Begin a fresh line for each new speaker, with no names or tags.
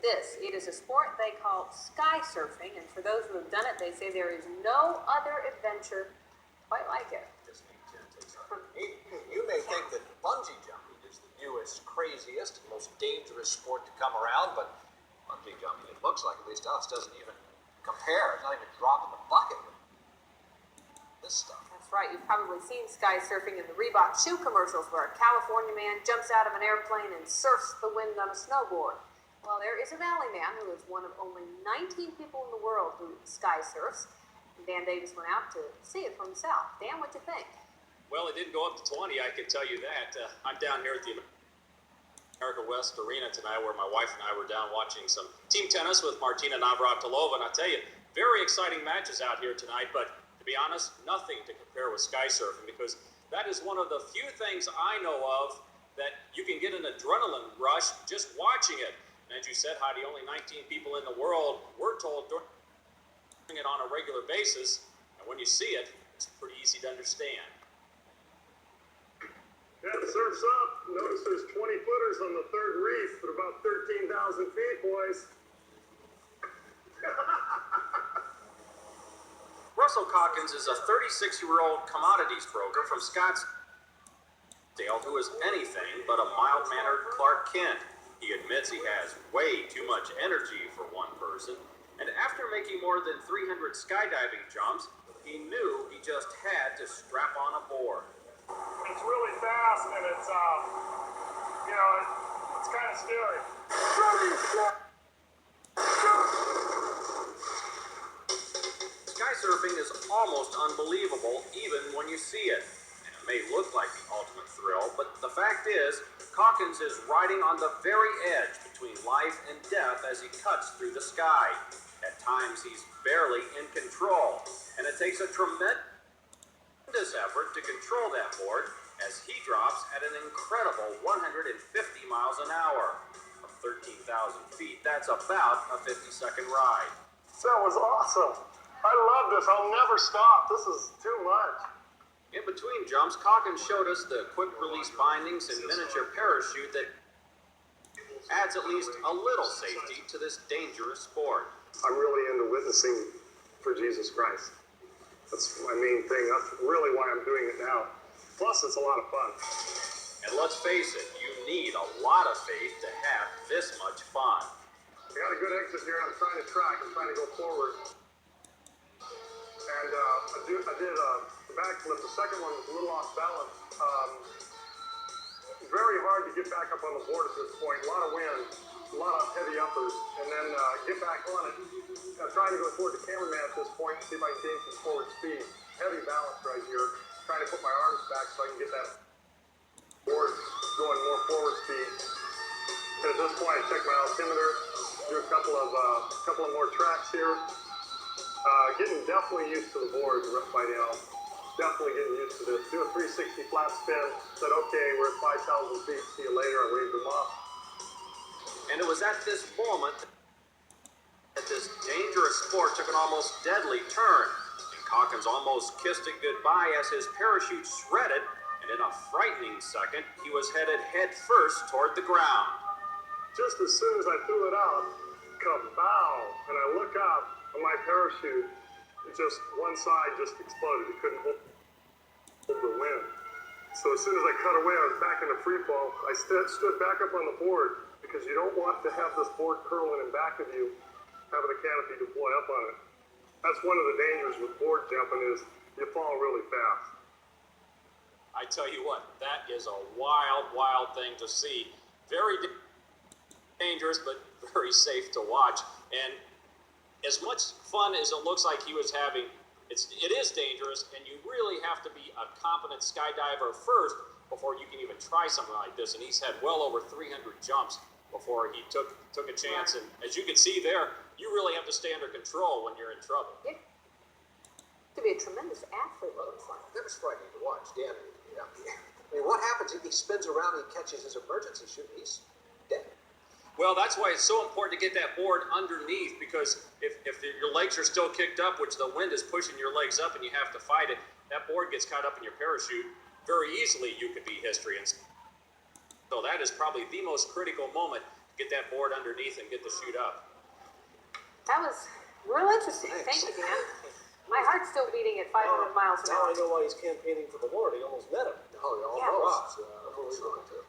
this. It is a sport they call sky surfing, and for those who have done it, they say there is no other adventure quite like it.
You may think that bungee jumping is the newest, craziest, most dangerous sport to come around, but bungee jumping, it looks like, at least to us, doesn't even compare. It's not even a drop in the bucket with this stuff.
That's right. You've probably seen sky surfing in the Reebok shoe commercials where a California man jumps out of an airplane and surfs the wind on a snowboard. Well, there is a Valley man who is one of only 19 people in the world who sky surfs. And Dan Davis went out to see it for himself. Dan, what'd you think?
Well, it didn't go up to 20, I can tell you that. I'm down here at the America West Arena tonight where my wife and I were down watching some team tennis with Martina Navratilova. And I tell you, very exciting matches out here tonight. But to be honest, nothing to compare with sky surfing because that is one of the few things I know of that you can get an adrenaline rush just watching it. And as you said, Heidi, only 19 people in the world, we're told, doing it on a regular basis. And when you see it, it's pretty easy to understand.
Yeah, the surf's up. Notice there's 20 footers on the third reef at about 13,000 feet, boys.
Russell Calkins is a 36-year-old commodities broker from Scottsdale who is anything but a mild-mannered Clark Kent. He admits he has way too much energy for one person, and after making more than 300 skydiving jumps, he knew he just had to strap on a board.
It's really fast, and it's, it's kind of scary.
Sky surfing is almost unbelievable even when you see it. And it may look like the ultimate thrill, but the fact is, Calkins is riding on the very edge between life and death as he cuts through the sky. At times, he's barely in control, and it takes a tremendous effort to control that board as he drops at an incredible 150 miles an hour. From 13,000 feet, that's about a 50-second ride.
That was awesome. I love this. I'll never stop. This is too much.
In between jumps, Calkins showed us the quick-release bindings and miniature parachute that adds at least a little safety to this dangerous sport.
I'm really into witnessing for Jesus Christ. That's my main thing. That's really why I'm doing it now. Plus, it's a lot of fun.
And let's face it, you need a lot of faith to have this much fun.
I got a good exit here. I'm trying to track. I'm trying to go forward. And I did the backflip. The second one was a little off balance. Very hard to get back up on the board at this point. A lot of wind, a lot of heavy uppers, and then get back on it. I'm trying to go toward the cameraman at this point and see if I can gain some forward speed. Heavy balance right here. Trying to put my arms back so I can get that board going more forward speed. And at this point, I check my altimeter, do a couple of more tracks here. Getting definitely used to the board by now. Definitely getting used to this. Do a 360 flat spin. Said, okay, we're at 5,000 feet. See you later. I waved them off.
And it was at this moment that this dangerous sport took an almost deadly turn. And Calkins almost kissed it goodbye as his parachute shredded, and in a frightening second, he was headed head first toward the ground.
Just as soon as I threw it out, kabow, and I look up, and my parachute, just one side just exploded. It couldn't hold the wind. So as soon as I cut away, I was back in the free fall. I stood back up on the board because you don't want to have this board curling in back of you, having the canopy deploy up on it. That's one of the dangers with board jumping is you fall really fast.
I tell you what, that is a wild, wild thing to see. Very dangerous, but very safe to watch. And as much fun as it looks like he was having, it is dangerous, and you really have to be a competent skydiver first before you can even try something like this. And he's had well over 300 jumps before he took a chance. And as you can see there, you really have to stay under control when you're in trouble.
Yeah. To be a tremendous athlete, what it looks like.
That was frightening to watch, Dan. I mean, what happens if he spins around and catches his emergency chute? He's dead.
Well, that's why it's so important to get that board underneath, because if your legs are still kicked up, which the wind is pushing your legs up and you have to fight it, that board gets caught up in your parachute, very easily you could be history. And so that is probably the most critical moment. get that board underneath and get the chute up.
That was real interesting. Thank you, Dan. My heart's still beating at 500 miles an
Now
hour.
I know why he's campaigning for the Lord. He almost met him.
Oh,
Yeah.
almost. Unbelievable.